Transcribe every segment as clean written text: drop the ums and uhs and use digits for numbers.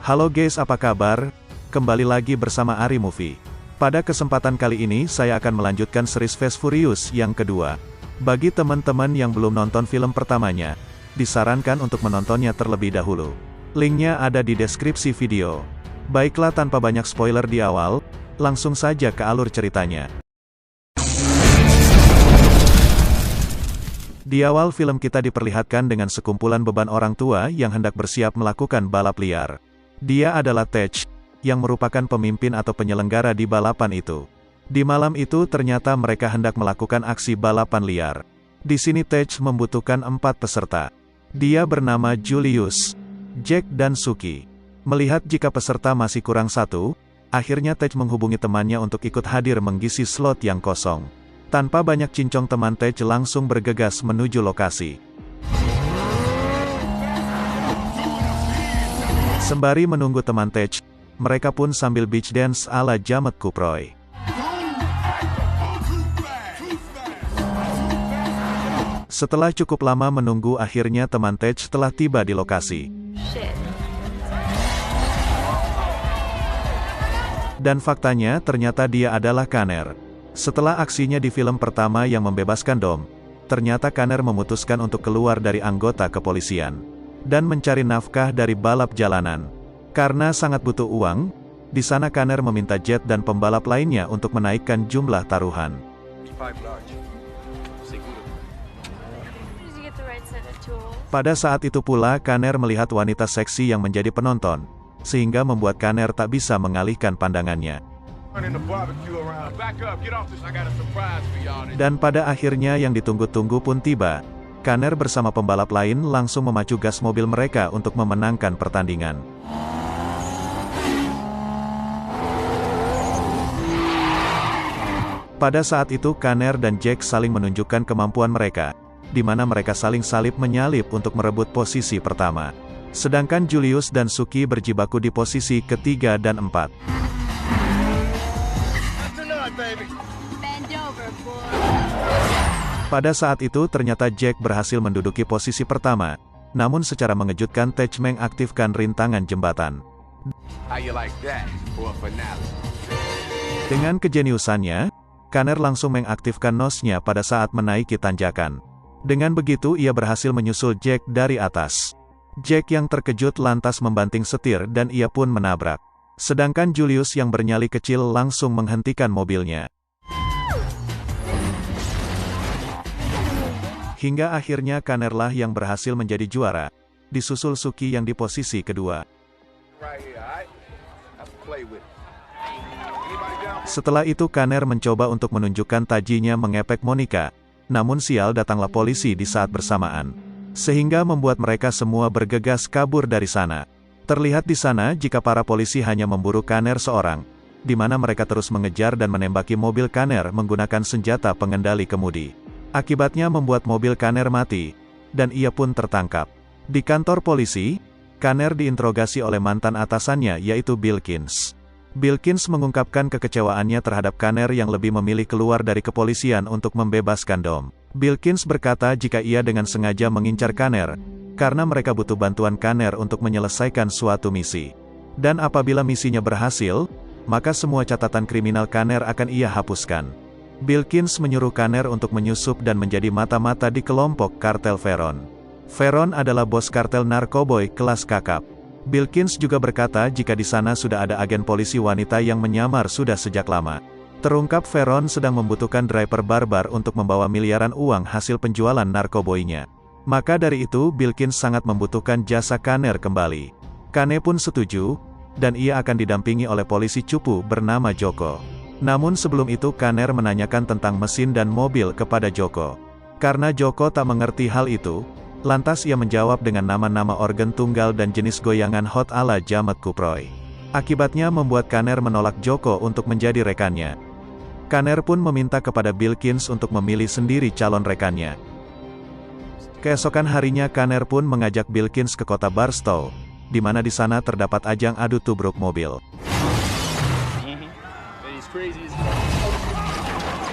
Halo guys, apa kabar? Kembali lagi bersama Ari Movie. Pada kesempatan kali ini saya akan melanjutkan series Fast Furious yang kedua. Bagi teman-teman yang belum nonton film pertamanya, disarankan untuk menontonnya terlebih dahulu. Linknya ada di deskripsi video. Baiklah, tanpa banyak spoiler di awal, langsung saja ke alur ceritanya. Di awal film kita diperlihatkan dengan sekumpulan beban orang tua yang hendak bersiap melakukan balap liar. Dia adalah Tej, yang merupakan pemimpin atau penyelenggara di balapan itu. Di malam itu ternyata mereka hendak melakukan aksi balapan liar. Di sini Tej membutuhkan 4 peserta. Dia bernama Julius, Jack dan Suki. Melihat jika peserta masih kurang 1, akhirnya Tej menghubungi temannya untuk ikut hadir mengisi slot yang kosong. Tanpa banyak cincong, teman Tej langsung bergegas menuju lokasi. Sembari menunggu teman Tej, mereka pun sambil beach dance ala Jamet Kuproy. Setelah cukup lama menunggu, akhirnya teman Tej telah tiba di lokasi. Dan faktanya ternyata dia adalah Kanner. Setelah aksinya di film pertama yang membebaskan Dom, ternyata Kanner memutuskan untuk keluar dari anggota kepolisian dan mencari nafkah dari balap jalanan. Karena sangat butuh uang, di sana Kanner meminta Jet dan pembalap lainnya untuk menaikkan jumlah taruhan. Pada saat itu pula Kanner melihat wanita seksi yang menjadi penonton, sehingga membuat Kanner tak bisa mengalihkan pandangannya. Dan pada akhirnya yang ditunggu-tunggu pun tiba. Kanner bersama pembalap lain langsung memacu gas mobil mereka untuk memenangkan pertandingan. Pada saat itu Kanner dan Jack saling menunjukkan kemampuan mereka, di mana mereka saling salib menyalip untuk merebut posisi pertama. Sedangkan Julius dan Suki berjibaku di posisi ketiga dan 4. Pada saat itu ternyata Jack berhasil menduduki posisi pertama, namun secara mengejutkan Tej mengaktifkan rintangan jembatan. Dengan kejeniusannya, Kanner langsung mengaktifkan nosnya pada saat menaiki tanjakan. Dengan begitu ia berhasil menyusul Jack dari atas. Jack yang terkejut lantas membanting setir dan ia pun menabrak. Sedangkan Julius yang bernyali kecil langsung menghentikan mobilnya. Hingga akhirnya Kanner lah yang berhasil menjadi juara, disusul Suki yang di posisi kedua. Setelah itu Kanner mencoba untuk menunjukkan tajinya mengepek Monica, namun sial datanglah polisi di saat bersamaan, sehingga membuat mereka semua bergegas kabur dari sana. Terlihat di sana jika para polisi hanya memburu Kanner seorang, di mana mereka terus mengejar dan menembaki mobil Kanner menggunakan senjata pengendali kemudi. Akibatnya membuat mobil Kanner mati, dan ia pun tertangkap. Di kantor polisi, Kanner diinterogasi oleh mantan atasannya yaitu Bilkins. Bilkins mengungkapkan kekecewaannya terhadap Kanner yang lebih memilih keluar dari kepolisian untuk membebaskan Dom. Bilkins berkata jika ia dengan sengaja mengincar Kanner, karena mereka butuh bantuan Kanner untuk menyelesaikan suatu misi. Dan apabila misinya berhasil, maka semua catatan kriminal Kanner akan ia hapuskan. Bilkins menyuruh Kanner untuk menyusup dan menjadi mata-mata di kelompok kartel Veron. Veron adalah bos kartel narkoboy kelas kakap. Bilkins juga berkata jika di sana sudah ada agen polisi wanita yang menyamar sudah sejak lama. Terungkap Veron sedang membutuhkan driver barbar untuk membawa miliaran uang hasil penjualan narkoboynya. Maka dari itu Bilkins sangat membutuhkan jasa Kanner kembali. Kanner pun setuju, dan ia akan didampingi oleh polisi cupu bernama Joko. Namun sebelum itu Kanner menanyakan tentang mesin dan mobil kepada Joko. Karena Joko tak mengerti hal itu, lantas ia menjawab dengan nama-nama organ tunggal dan jenis goyangan hot ala Jamet Kuproy. Akibatnya membuat Kanner menolak Joko untuk menjadi rekannya. Kanner pun meminta kepada Bilkins untuk memilih sendiri calon rekannya. Keesokan harinya Kanner pun mengajak Bilkins ke kota Barstow, di mana di sana terdapat ajang adu tubruk mobil.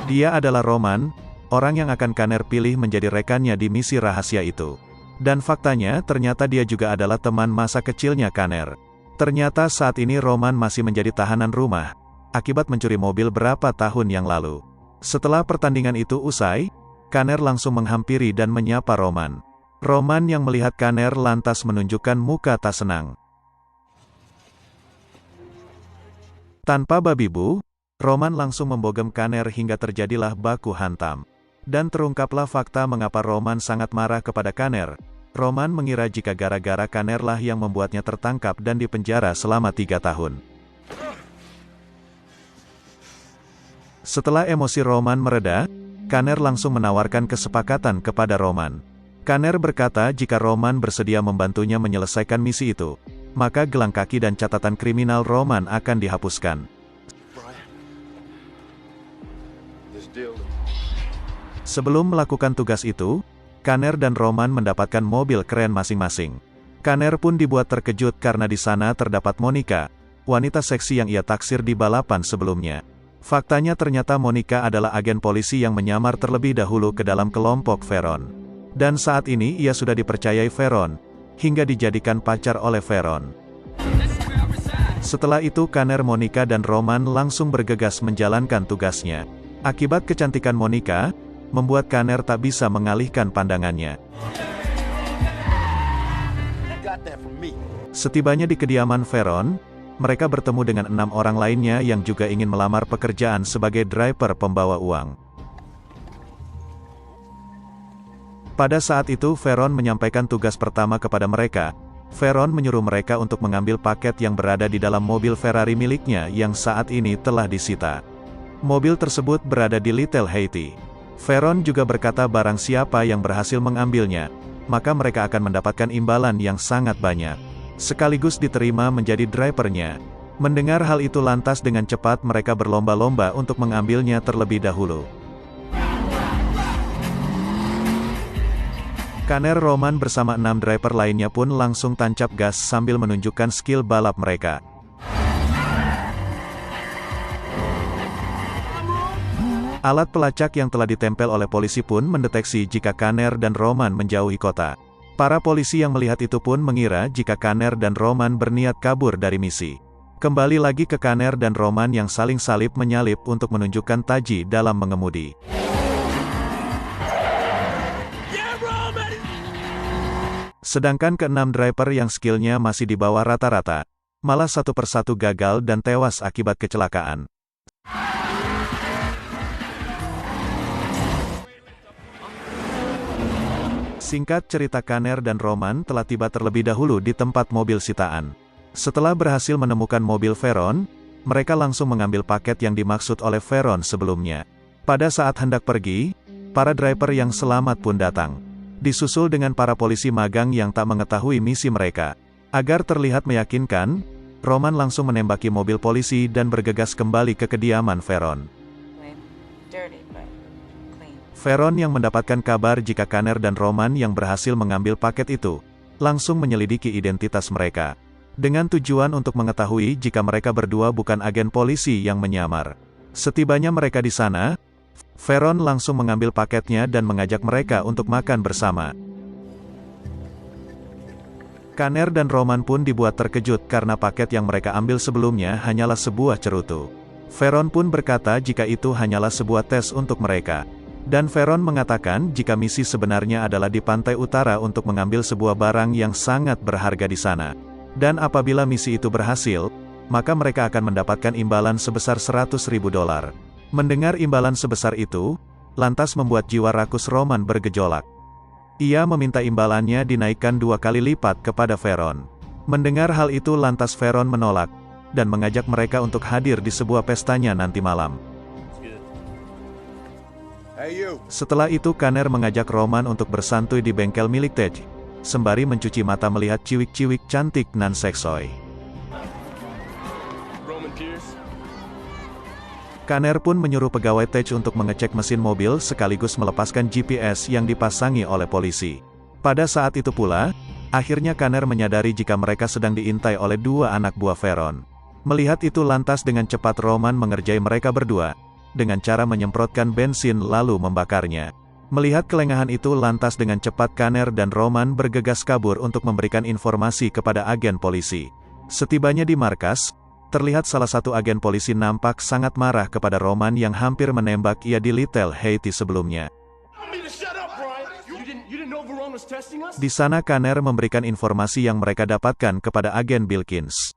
Dia adalah Roman, orang yang akan Kanner pilih menjadi rekannya di misi rahasia itu. Dan faktanya ternyata dia juga adalah teman masa kecilnya Kanner. Ternyata saat ini Roman masih menjadi tahanan rumah, akibat mencuri mobil berapa tahun yang lalu. Setelah pertandingan itu usai, Kanner langsung menghampiri dan menyapa Roman. Roman yang melihat Kanner lantas menunjukkan muka tak senang. Tanpa babi bu, Roman langsung membogem Kanner hingga terjadilah baku hantam. Dan terungkaplah fakta mengapa Roman sangat marah kepada Kanner. Roman mengira jika gara-gara Kanner lah yang membuatnya tertangkap dan dipenjara selama 3 tahun. Setelah emosi Roman mereda, Kanner langsung menawarkan kesepakatan kepada Roman. Kanner berkata jika Roman bersedia membantunya menyelesaikan misi itu, maka gelang kaki dan catatan kriminal Roman akan dihapuskan. Sebelum melakukan tugas itu, Kanner dan Roman mendapatkan mobil keren masing-masing. Kanner pun dibuat terkejut karena di sana terdapat Monica, wanita seksi yang ia taksir di balapan sebelumnya. Faktanya ternyata Monica adalah agen polisi yang menyamar terlebih dahulu ke dalam kelompok Veron. Dan saat ini ia sudah dipercayai Veron, hingga dijadikan pacar oleh Veron. Setelah itu Kanner, Monica dan Roman langsung bergegas menjalankan tugasnya. Akibat kecantikan Monica, membuat Kanner tak bisa mengalihkan pandangannya. Setibanya di kediaman Veron, mereka bertemu dengan 6 orang lainnya yang juga ingin melamar pekerjaan sebagai driver pembawa uang. Pada saat itu Veron menyampaikan tugas pertama kepada mereka. Veron menyuruh mereka untuk mengambil paket yang berada di dalam mobil Ferrari miliknya yang saat ini telah disita. Mobil tersebut berada di Little Haiti. Veron juga berkata barang siapa yang berhasil mengambilnya, maka mereka akan mendapatkan imbalan yang sangat banyak, sekaligus diterima menjadi drivernya. Mendengar hal itu lantas dengan cepat mereka berlomba-lomba untuk mengambilnya terlebih dahulu. Kanner, Roman bersama 6 driver lainnya pun langsung tancap gas sambil menunjukkan skill balap mereka. Alat pelacak yang telah ditempel oleh polisi pun mendeteksi jika Kanner dan Roman menjauhi kota. Para polisi yang melihat itu pun mengira jika Kanner dan Roman berniat kabur dari misi. Kembali lagi ke Kanner dan Roman yang saling salip-menyalip untuk menunjukkan taji dalam mengemudi. Sedangkan ke-6 driver yang skillnya masih di bawah rata-rata, malah satu persatu gagal dan tewas akibat kecelakaan. Singkat cerita, Kanner dan Roman telah tiba terlebih dahulu di tempat mobil sitaan. Setelah berhasil menemukan mobil Veron, mereka langsung mengambil paket yang dimaksud oleh Veron sebelumnya. Pada saat hendak pergi, para driver yang selamat pun datang. Disusul dengan para polisi magang yang tak mengetahui misi mereka. Agar terlihat meyakinkan, Roman langsung menembaki mobil polisi dan bergegas kembali ke kediaman Veron. Veron yang mendapatkan kabar jika Kanner dan Roman yang berhasil mengambil paket itu, langsung menyelidiki identitas mereka. Dengan tujuan untuk mengetahui jika mereka berdua bukan agen polisi yang menyamar. Setibanya mereka di sana, Veron langsung mengambil paketnya dan mengajak mereka untuk makan bersama. Kanner dan Roman pun dibuat terkejut karena paket yang mereka ambil sebelumnya hanyalah sebuah cerutu. Veron pun berkata jika itu hanyalah sebuah tes untuk mereka. Dan Veron mengatakan jika misi sebenarnya adalah di pantai utara untuk mengambil sebuah barang yang sangat berharga di sana. Dan apabila misi itu berhasil, maka mereka akan mendapatkan imbalan sebesar $100.000. Mendengar imbalan sebesar itu, lantas membuat jiwa rakus Roman bergejolak. Ia meminta imbalannya dinaikkan 2 kali lipat kepada Veron. Mendengar hal itu lantas Veron menolak, dan mengajak mereka untuk hadir di sebuah pestanya nanti malam. Setelah itu Kanner mengajak Roman untuk bersantuy di bengkel milik Tej, sembari mencuci mata melihat ciwik-ciwik cantik nan seksoi. Kanner pun menyuruh pegawai Tej untuk mengecek mesin mobil sekaligus melepaskan GPS yang dipasangi oleh polisi. Pada saat itu pula, akhirnya Kanner menyadari jika mereka sedang diintai oleh 2 anak buah Veron. Melihat itu lantas dengan cepat Roman mengerjai mereka berdua, dengan cara menyemprotkan bensin lalu membakarnya. Melihat kelengahan itu lantas dengan cepat Kanner dan Roman bergegas kabur untuk memberikan informasi kepada agen polisi. Setibanya di markas, terlihat salah satu agen polisi nampak sangat marah kepada Roman yang hampir menembak ia di Little Haiti sebelumnya. Di sana Kanner memberikan informasi yang mereka dapatkan kepada agen Bilkins.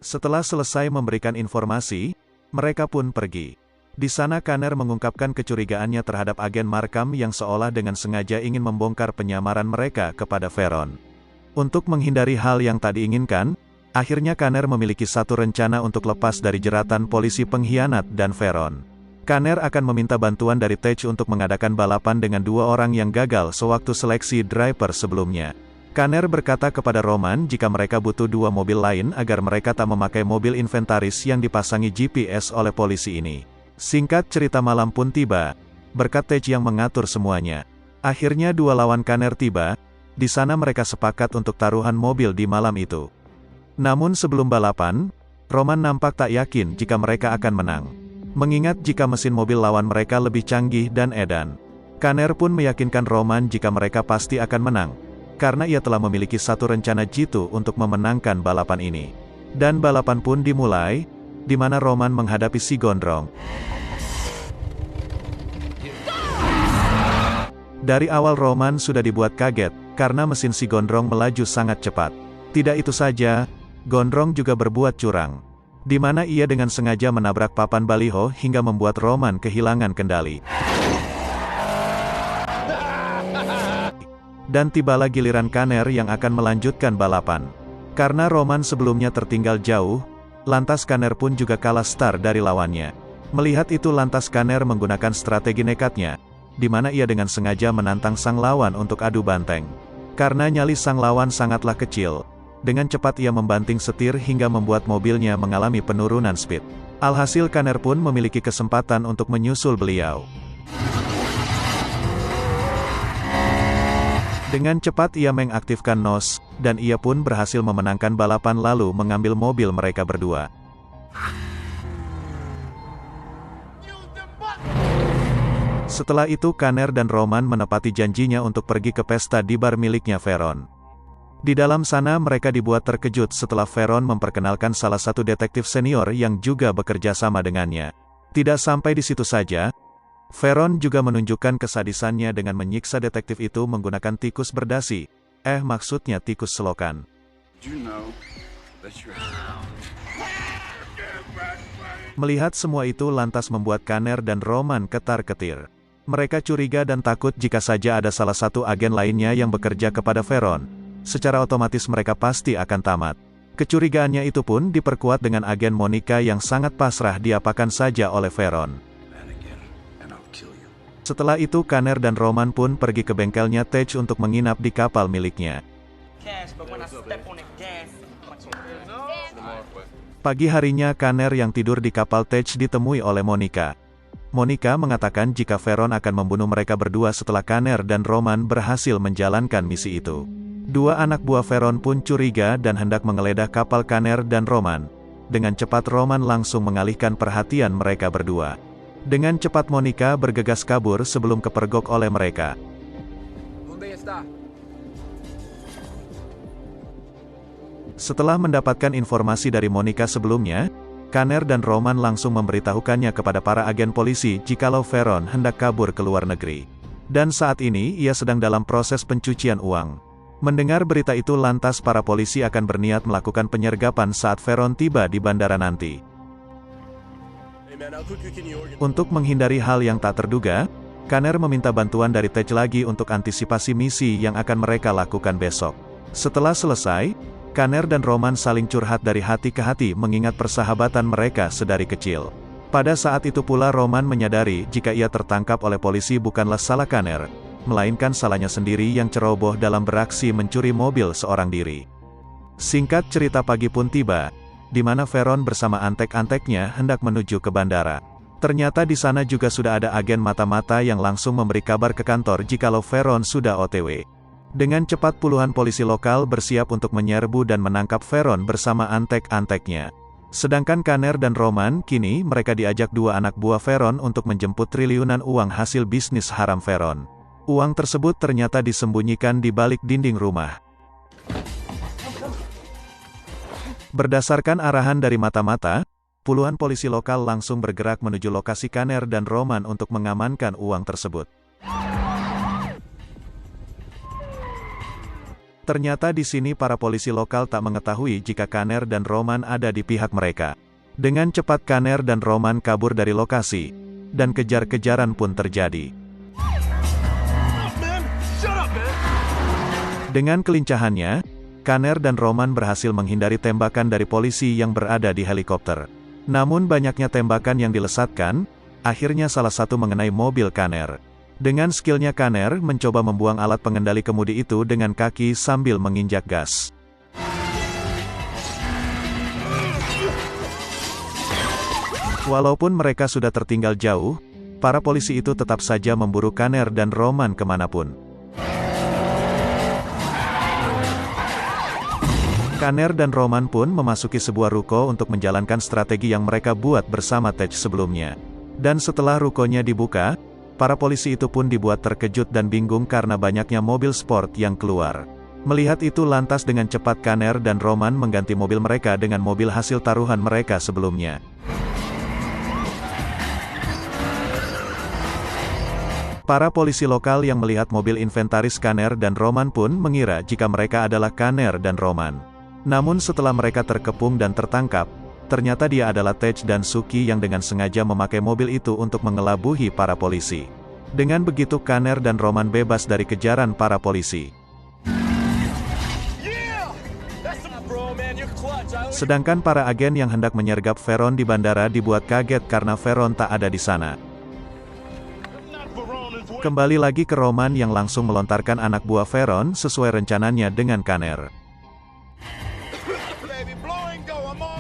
Setelah selesai memberikan informasi, mereka pun pergi. Di sana Kanner mengungkapkan kecurigaannya terhadap agen Markham yang seolah dengan sengaja ingin membongkar penyamaran mereka kepada Veron. Untuk menghindari hal yang tak diinginkan, akhirnya Kanner memiliki satu rencana untuk lepas dari jeratan polisi pengkhianat dan Veron. Kanner akan meminta bantuan dari Tej untuk mengadakan balapan dengan dua orang yang gagal sewaktu seleksi driver sebelumnya. Kanner berkata kepada Roman jika mereka butuh dua mobil lain agar mereka tak memakai mobil inventaris yang dipasangi GPS oleh polisi ini. Singkat cerita malam pun tiba, berkat Tej yang mengatur semuanya. Akhirnya dua lawan Kanner tiba, di sana mereka sepakat untuk taruhan mobil di malam itu. Namun sebelum balapan, Roman nampak tak yakin jika mereka akan menang. Mengingat jika mesin mobil lawan mereka lebih canggih dan edan. Kanner pun meyakinkan Roman jika mereka pasti akan menang, karena ia telah memiliki satu rencana jitu untuk memenangkan balapan ini. Dan balapan pun dimulai, di mana Roman menghadapi si Gondrong. Dari awal Roman sudah dibuat kaget, karena mesin si Gondrong melaju sangat cepat. Tidak itu saja, Gondrong juga berbuat curang, di mana ia dengan sengaja menabrak papan baliho hingga membuat Roman kehilangan kendali. Dan tibalah giliran Kanner yang akan melanjutkan balapan. Karena Roman sebelumnya tertinggal jauh, lantas Kanner pun juga kalah start dari lawannya. Melihat itu lantas Kanner menggunakan strategi nekatnya, di mana ia dengan sengaja menantang sang lawan untuk adu banteng. Karena nyali sang lawan sangatlah kecil, dengan cepat ia membanting setir hingga membuat mobilnya mengalami penurunan speed. Alhasil Kanner pun memiliki kesempatan untuk menyusul beliau. Dengan cepat ia mengaktifkan NOS, dan ia pun berhasil memenangkan balapan lalu mengambil mobil mereka berdua. Setelah itu Kanner dan Roman menepati janjinya untuk pergi ke pesta di bar miliknya Veron. Di dalam sana mereka dibuat terkejut setelah Veron memperkenalkan salah satu detektif senior yang juga bekerja sama dengannya. Tidak sampai di situ saja, Veron juga menunjukkan kesadisannya dengan menyiksa detektif itu menggunakan tikus berdasi. Maksudnya tikus selokan. Melihat semua itu lantas membuat Kanner dan Roman ketar-ketir. Mereka curiga dan takut jika saja ada salah satu agen lainnya yang bekerja kepada Veron. Secara otomatis mereka pasti akan tamat. Kecurigaannya itu pun diperkuat dengan agen Monica yang sangat pasrah diapakan saja oleh Veron. Setelah itu Kanner dan Roman pun pergi ke bengkelnya Tej untuk menginap di kapal miliknya. Pagi harinya Kanner yang tidur di kapal Tej ditemui oleh Monica. Monica mengatakan jika Veron akan membunuh mereka berdua setelah Kanner dan Roman berhasil menjalankan misi itu. Dua anak buah Veron pun curiga dan hendak menggeledah kapal Kanner dan Roman. Dengan cepat Roman langsung mengalihkan perhatian mereka berdua. Dengan cepat Monica bergegas kabur sebelum kepergok oleh mereka. Setelah mendapatkan informasi dari Monica sebelumnya, Kanner dan Roman langsung memberitahukannya kepada para agen polisi jikalau Veron hendak kabur ke luar negeri. Dan saat ini ia sedang dalam proses pencucian uang. Mendengar berita itu lantas para polisi akan berniat melakukan penyergapan saat Veron tiba di bandara nanti. Untuk menghindari hal yang tak terduga, Kanner meminta bantuan dari Tej lagi untuk antisipasi misi yang akan mereka lakukan besok. Setelah selesai, Kanner dan Roman saling curhat dari hati ke hati mengingat persahabatan mereka sedari kecil. Pada saat itu pula Roman menyadari jika ia tertangkap oleh polisi bukanlah salah Kanner, melainkan salahnya sendiri yang ceroboh dalam beraksi mencuri mobil seorang diri. Singkat cerita pagi pun tiba, di mana Veron bersama antek-anteknya hendak menuju ke bandara. Ternyata di sana juga sudah ada agen mata-mata yang langsung memberi kabar ke kantor jikalau Veron sudah OTW. Dengan cepat puluhan polisi lokal bersiap untuk menyerbu dan menangkap Veron bersama antek-anteknya. Sedangkan Kanner dan Roman, kini mereka diajak dua anak buah Veron untuk menjemput triliunan uang hasil bisnis haram Veron. Uang tersebut ternyata disembunyikan di balik dinding rumah. Berdasarkan arahan dari mata-mata, puluhan polisi lokal langsung bergerak menuju lokasi Kaner dan Roman untuk mengamankan uang tersebut. Ternyata di sini para polisi lokal tak mengetahui jika Kaner dan Roman ada di pihak mereka. Dengan cepat Kaner dan Roman kabur dari lokasi, dan kejar-kejaran pun terjadi. Dengan kelincahannya, Kaner dan Roman berhasil menghindari tembakan dari polisi yang berada di helikopter. Namun banyaknya tembakan yang dilesatkan, akhirnya salah satu mengenai mobil Kaner. Dengan skillnya Kaner mencoba membuang alat pengendali kemudi itu dengan kaki sambil menginjak gas. Walaupun mereka sudah tertinggal jauh, para polisi itu tetap saja memburu Kaner dan Roman kemanapun. Kaner dan Roman pun memasuki sebuah ruko untuk menjalankan strategi yang mereka buat bersama Tej sebelumnya. Dan setelah rukonya dibuka, para polisi itu pun dibuat terkejut dan bingung karena banyaknya mobil sport yang keluar. Melihat itu lantas dengan cepat Kaner dan Roman mengganti mobil mereka dengan mobil hasil taruhan mereka sebelumnya. Para polisi lokal yang melihat mobil inventaris Kaner dan Roman pun mengira jika mereka adalah Kaner dan Roman. Namun setelah mereka terkepung dan tertangkap, ternyata dia adalah Tej dan Suki yang dengan sengaja memakai mobil itu untuk mengelabuhi para polisi. Dengan begitu Kaner dan Roman bebas dari kejaran para polisi. Sedangkan para agen yang hendak menyergap Veron di bandara dibuat kaget karena Veron tak ada di sana. Kembali lagi ke Roman yang langsung melontarkan anak buah Veron sesuai rencananya dengan Kaner.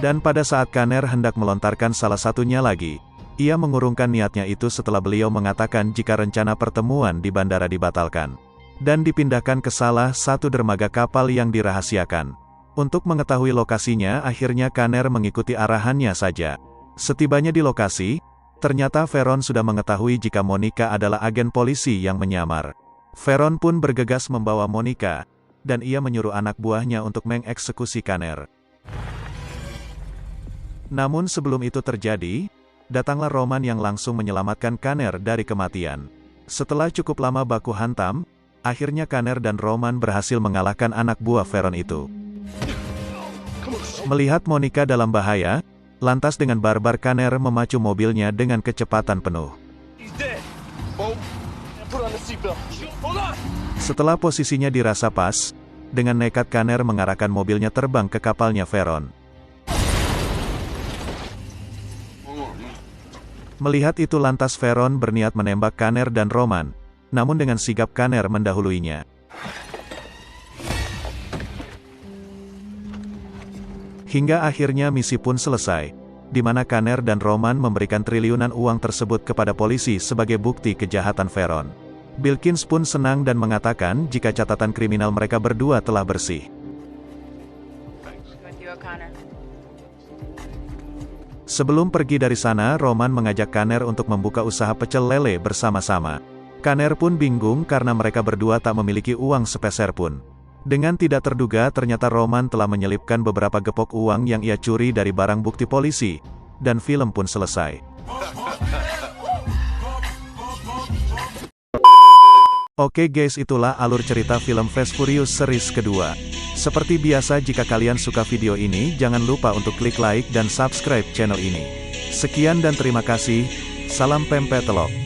Dan pada saat Kaner hendak melontarkan salah satunya lagi, ia mengurungkan niatnya itu setelah beliau mengatakan jika rencana pertemuan di bandara dibatalkan. Dan dipindahkan ke salah satu dermaga kapal yang dirahasiakan. Untuk mengetahui lokasinya akhirnya Kaner mengikuti arahannya saja. Setibanya di lokasi, ternyata Veron sudah mengetahui jika Monica adalah agen polisi yang menyamar. Veron pun bergegas membawa Monica, dan ia menyuruh anak buahnya untuk mengeksekusi Kaner. Namun sebelum itu terjadi, datanglah Roman yang langsung menyelamatkan Kaner dari kematian. Setelah cukup lama baku hantam, akhirnya Kaner dan Roman berhasil mengalahkan anak buah Veron itu. Melihat Monica dalam bahaya, lantas dengan barbar Kaner memacu mobilnya dengan kecepatan penuh. Setelah posisinya dirasa pas, dengan nekat Kaner mengarahkan mobilnya terbang ke kapalnya Veron. Melihat itu lantas Veron berniat menembak Kaner dan Roman, namun dengan sigap Kaner mendahuluinya. Hingga akhirnya misi pun selesai, di mana Kaner dan Roman memberikan triliunan uang tersebut kepada polisi sebagai bukti kejahatan Veron. Bilkins pun senang dan mengatakan jika catatan kriminal mereka berdua telah bersih. Sebelum pergi dari sana, Roman mengajak Kaner untuk membuka usaha pecel lele bersama-sama. Kaner pun bingung karena mereka berdua tak memiliki uang sepeser pun. Dengan tidak terduga ternyata Roman telah menyelipkan beberapa gepok uang yang ia curi dari barang bukti polisi, dan film pun selesai. Oke guys, itulah alur cerita film Fast Furious series kedua. Seperti biasa jika kalian suka video ini jangan lupa untuk klik like dan subscribe channel ini. Sekian dan terima kasih, salam pempek telok.